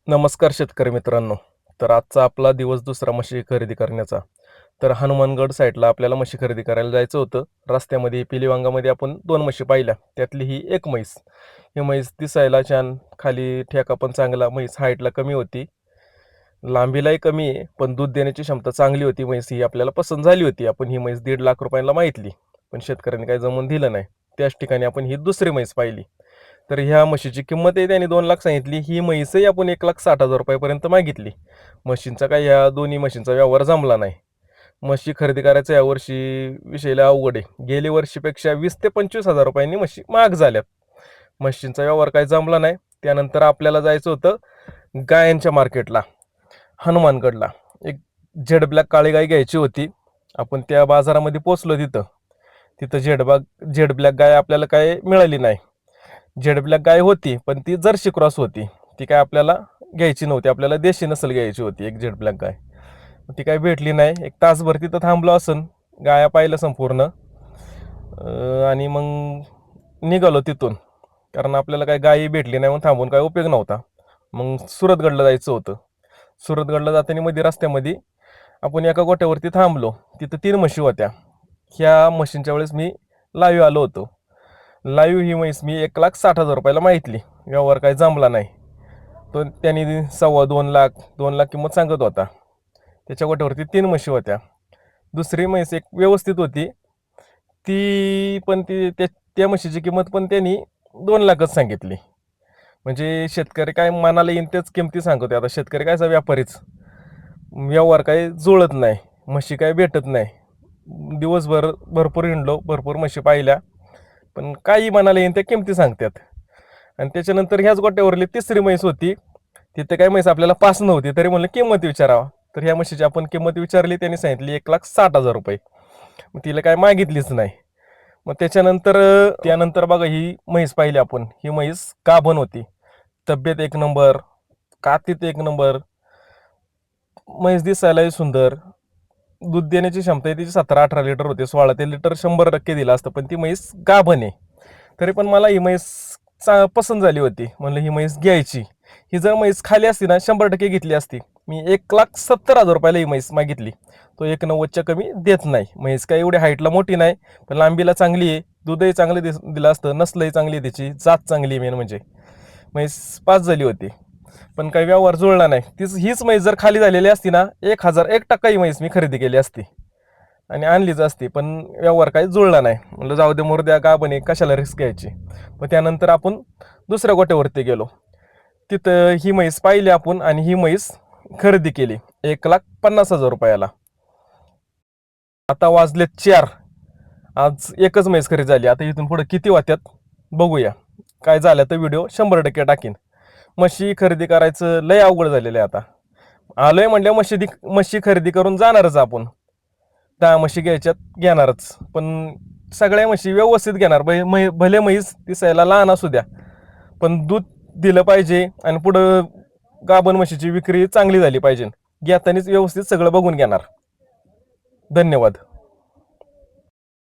नमस्कार शेतकरी मित्रांनो. तर आजचा आपला दिवस दुसरा म्हशी खरेदी करण्याचा. तर हनुमानगड साईडला आपल्याला म्हशी खरेदी करायला जायचं होतं. रस्त्यामध्ये पिलीवांगामध्ये आपण 2 म्हशी पाहिल्या. त्यातली ही एक म्हैस. ही म्हैस दिसायला छान, खाली ठेका पण चांगला. म्हैस हाईटला कमी होती, लांबीलाही कमी आहे, पण दूध देण्याची क्षमता चांगली होती. म्हैस ही आपल्याला पसंत झाली होती. आपण ही म्हैस 1.5 लाख रुपयाला मागितली, पण शेतकऱ्यांनी काही जमवून दिलं नाही. त्याच ठिकाणी आपण ही दुसरी म्हैस पाहिली. तर ह्या म्हशीची किंमतही त्यांनी 2 लाख सांगितली. ही म्हैसही आपण 1,60,000 रुपयापर्यंत मागितली. म्हशींचा काही ह्या दोन्ही म्हशींचा व्यवहार जमला नाही. म्हशी खरेदी करायचा यावर्षी विषय लय अवघड आहे. गेल्या वर्षीपेक्षा 20,000 ते 25,000 रुपयांनी म्हशी महाग झाल्यात. म्हशींचा व्यवहार काही जमला नाही. त्यानंतर आपल्याला जायचं होतं गायांच्या मार्केटला, हनुमानगडला. एक झेड ब्लॅक काळी गाय घ्यायची होती. आपण त्या बाजारामध्ये पोचलो. तिथं तिथं झेड ब्लॅक गाय आपल्याला काय मिळाली नाही. झेड ब्लॅक गाय होती, पण ती जर्सी क्रॉस होती. ती काय आपल्याला घ्यायची नव्हती. आपल्याला देशी नसल घ्यायची होती एक झेड ब्लॅक गाय. ती काय भेटली नाही. एक तासभर तिथं थांबलो असन, गाया पाहिलं संपूर्ण, आणि मग निघालो तिथून. कारण आपल्याला काय गायी भेटली नाही, म्हणून थांबून काय उपयोग नव्हता. मग सुरतगडला जायचं होतं. सुरतगडला जाताना मध्ये रस्त्यामध्ये आपण एका गोट्यावरती थांबलो. तिथं 3 म्हशी होत्या. ह्या म्हशींच्या वेळेस मी लाईव्ह आलो होतो. लाईव्ह ही म्हैस मी 1,60,000 रुपयाला मागितली. व्यवहार काही जमला नाही. तो त्यांनी 2.25 लाख 2 लाख किंमत सांगत होता. त्याच्या गोट्यावरती 3 म्हशी होत्या. दुसरी म्हैस एक व्यवस्थित होती, ती पण त्या म्हशीची किंमत पण त्यांनी 2 लाखच सांगितली. म्हणजे शेतकरी काय मनाला येईन त्याच किमती सांगतो. आता शेतकरी कायचा व्यापारीच, व्यवहार काही जुळत नाही, म्हशी काही भेटत नाही. दिवसभर भरपूर हिंडलो, भरपूर म्हशी पाहिल्या, पण काही मनाला येईन त्या किमती सांगतात. आणि त्याच्यानंतर ह्याच गोट्यावरली तिसरी म्हैस होती. तिथे काय म्हैस आपल्याला पास नव्हती, तरी म्हणलं किंमत विचारावा. तर ह्या म्हशीची आपण किंमत विचारली. त्यांनी सांगितली 1,60,000 रुपये. मग तिला काय मागितलीच नाही. मग त्यानंतर बघा, ही म्हैस पाहिली आपण. ही म्हैस गाभण होती. तब्येत एक नंबर, कातीत एक नंबर, म्हैस दिसायलाही सुंदर. दूध देण्याची क्षमता तिची 17-18 लिटर होते. 16 ते लिटर 100% दिलं असतं, पण ती म्हैस गाभण आहे. तरी पण मला ही म्हैस पसंत झाली होती. म्हणलं ही म्हैस घ्यायची. ही जर म्हैस खाली असती ना, 100% घेतली असती. मी 1,70,000 रुपयाला ही म्हैस मागितली. तो 1,90च्या कमी देत नाही. म्हैस काय एवढी हाईटला मोठी नाही, पण लांबीला चांगली आहे. दूधही चांगलं दिलं असतं. नसलंही चांगली आहे, त्याची जात चांगली आहे. मेन म्हणजे म्हैस पास झाली होती, पण काही व्यवहार जुळला नाही. हीच म्हैस जर खाली झालेली असती ना, 1,001% ही म्हैस मी खरेदी केली असती आणि आणलीच असती. पण व्यवहार काही जुळला नाही. म्हणलं जाऊ दे, मुर्द्या गाभण कशाला रिस्क घ्यायची. मग त्यानंतर आपण दुसऱ्या गोट्यावरती गेलो. तिथं ही म्हैस पाहिली आपण आणि ही म्हैस खरेदी केली 1,50,000 रुपयाला. आता वाजले 4. आज एकच म्हैस खरेदी झाली. आता इथून पुढे किती वाट्यात बघूया. काय झालं तर व्हिडिओ 100% टाकीन. म्हशी खरेदी करायचं लय अवघड झालेलं आहे आता. आलोय म्हणल्या म्हशी खरेदी करून जाणारच आपण. 10 म्हशी घ्यायच्यात, घेणारच. पण सगळ्या म्हशी व्यवस्थित घेणार. भले म्हैस दिसायला लहान असू द्या, पण दूध दिलं पाहिजे आणि पुढं गाभण म्हशीची विक्री चांगली झाली पाहिजे. घेतानीच व्यवस्थित सगळं बघून घेणार. धन्यवाद.